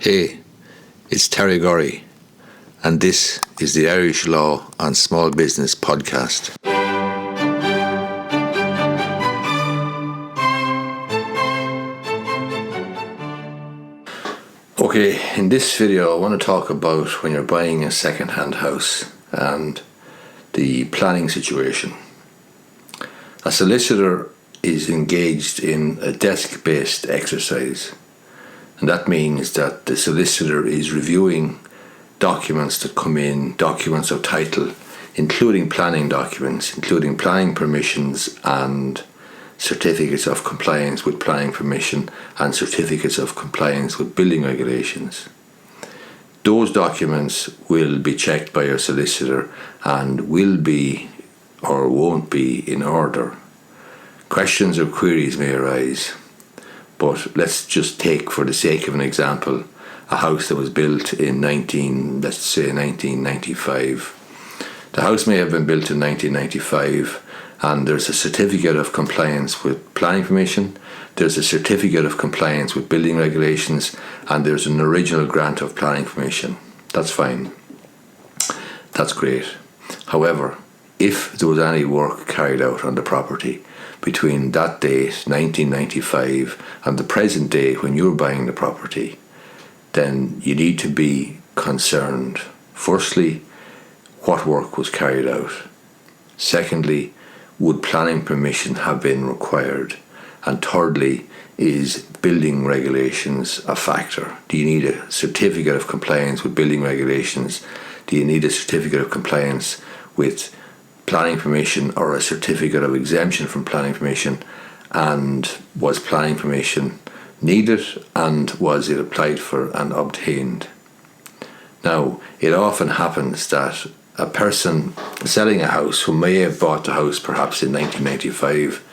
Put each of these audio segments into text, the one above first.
Hey, it's Terry Gorry, and this is the Irish Law and Small Business podcast. Okay, in this video I want to talk about when you're buying a second-hand house and the planning situation. A solicitor is engaged in a desk-based exercise, and that means that the solicitor is reviewing documents that come in, documents of title, including planning documents, including planning permissions and certificates of compliance with planning permission and certificates of compliance with building regulations. Those documents will be checked by your solicitor and will be or won't be in order. Questions or queries may arise, but let's just take, for the sake of an example, a house that was built in 1995. The house may have been built in 1995, and there's a certificate of compliance with planning permission, there's a certificate of compliance with building regulations, and there's an original grant of planning permission. That's fine. That's great. However, if there was any work carried out on the property between that date, 1995, and the present day when you're buying the property, then you need to be concerned. Firstly, what work was carried out? Secondly, would planning permission have been required? And thirdly, is building regulations a factor? Do you need a certificate of compliance with building regulations? Do you need a certificate of compliance with planning permission or a certificate of exemption from planning permission? And was planning permission needed, and was it applied for and obtained? Now, it often happens that a person selling a house who may have bought the house perhaps in 1995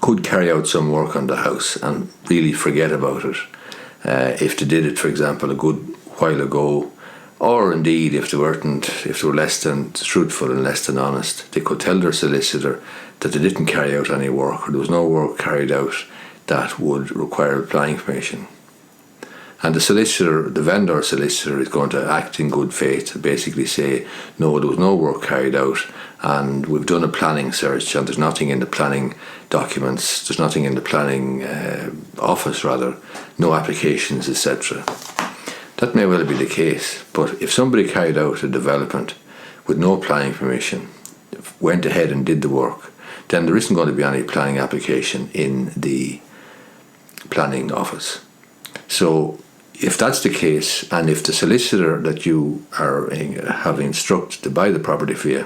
could carry out some work on the house and really forget about it. If they did it, for example, a good while ago, or indeed if they were less than truthful and less than honest, they could tell their solicitor that they didn't carry out any work, or there was no work carried out that would require planning permission. And the solicitor, the vendor solicitor, is going to act in good faith to basically say, no, there was no work carried out, and we've done a planning search, and there's nothing in the planning documents, there's nothing in the planning office, no applications, etc. That may well be the case, but if somebody carried out a development with no planning permission, went ahead and did the work, then there isn't going to be any planning application in the planning office. So if that's the case, and if the solicitor that you have instructed to buy the property for you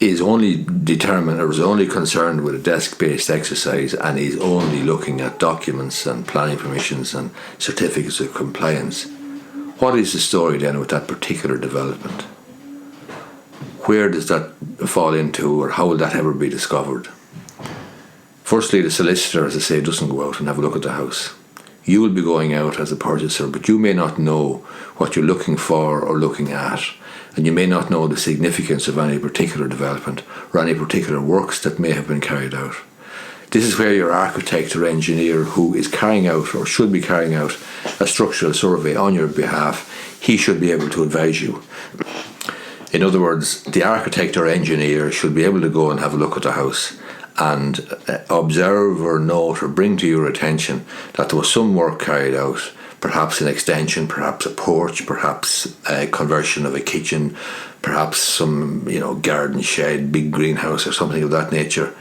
is only determined or is only concerned with a desk-based exercise and is only looking at documents and planning permissions and certificates of compliance, what is the story then with that particular development? Where does that fall into, or how will that ever be discovered? Firstly, the solicitor, as I say, doesn't go out and have a look at the house. You will be going out as a purchaser, but you may not know what you're looking for or looking at, and you may not know the significance of any particular development or any particular works that may have been carried out. This is where your architect or engineer, who is carrying out or should be carrying out a structural survey on your behalf, he should be able to advise you. In other words, the architect or engineer should be able to go and have a look at the house and observe or note or bring to your attention that there was some work carried out, perhaps an extension, perhaps a porch, perhaps a conversion of a kitchen, perhaps some garden shed, big greenhouse or something of that nature.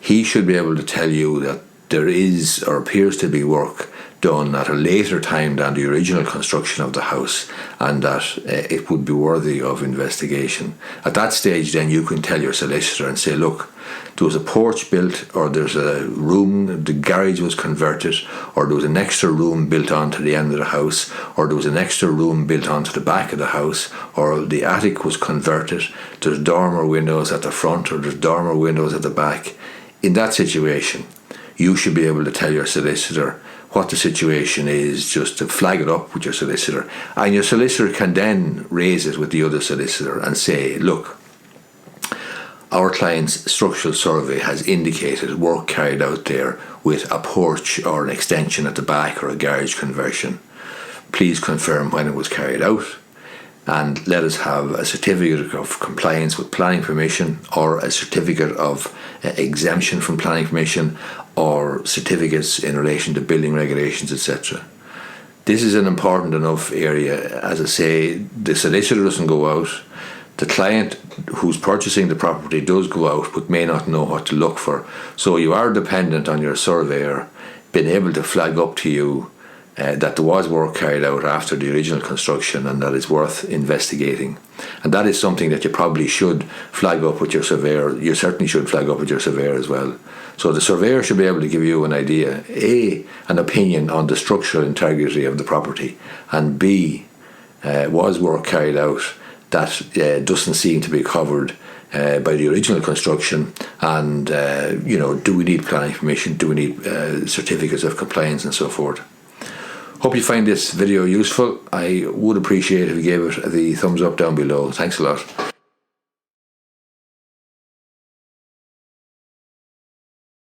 He should be able to tell you that there is or appears to be work done at a later time than the original construction of the house, and that it would be worthy of investigation. At that stage, then you can tell your solicitor and say, look, there was a porch built, or there's a room, the garage was converted, or there was an extra room built onto the end of the house, or there was an extra room built onto the back of the house, or the attic was converted, there's dormer windows at the front, or there's dormer windows at the back. In that situation, you should be able to tell your solicitor what the situation is, just to flag it up with your solicitor, and your solicitor can then raise it with the other solicitor and say, look, our client's structural survey has indicated work carried out there with a porch or an extension at the back or a garage conversion. Please confirm when it was carried out, and let us have a certificate of compliance with planning permission, or a certificate of exemption from planning permission, or certificates in relation to building regulations, etc. This is an important enough area. As I say, the solicitor doesn't go out. The client who's purchasing the property does go out but may not know what to look for. So you are dependent on your surveyor being able to flag up to you that there was work carried out after the original construction and that is worth investigating. And that is something that you probably should flag up with your surveyor. You certainly should flag up with your surveyor as well. So the surveyor should be able to give you an idea, A, an opinion on the structural integrity of the property, and B, was work carried out that doesn't seem to be covered by the original construction, and do we need planning permission, do we need certificates of compliance and so forth. Hope you find this video useful. I would appreciate if you gave it the thumbs up down below. Thanks a lot.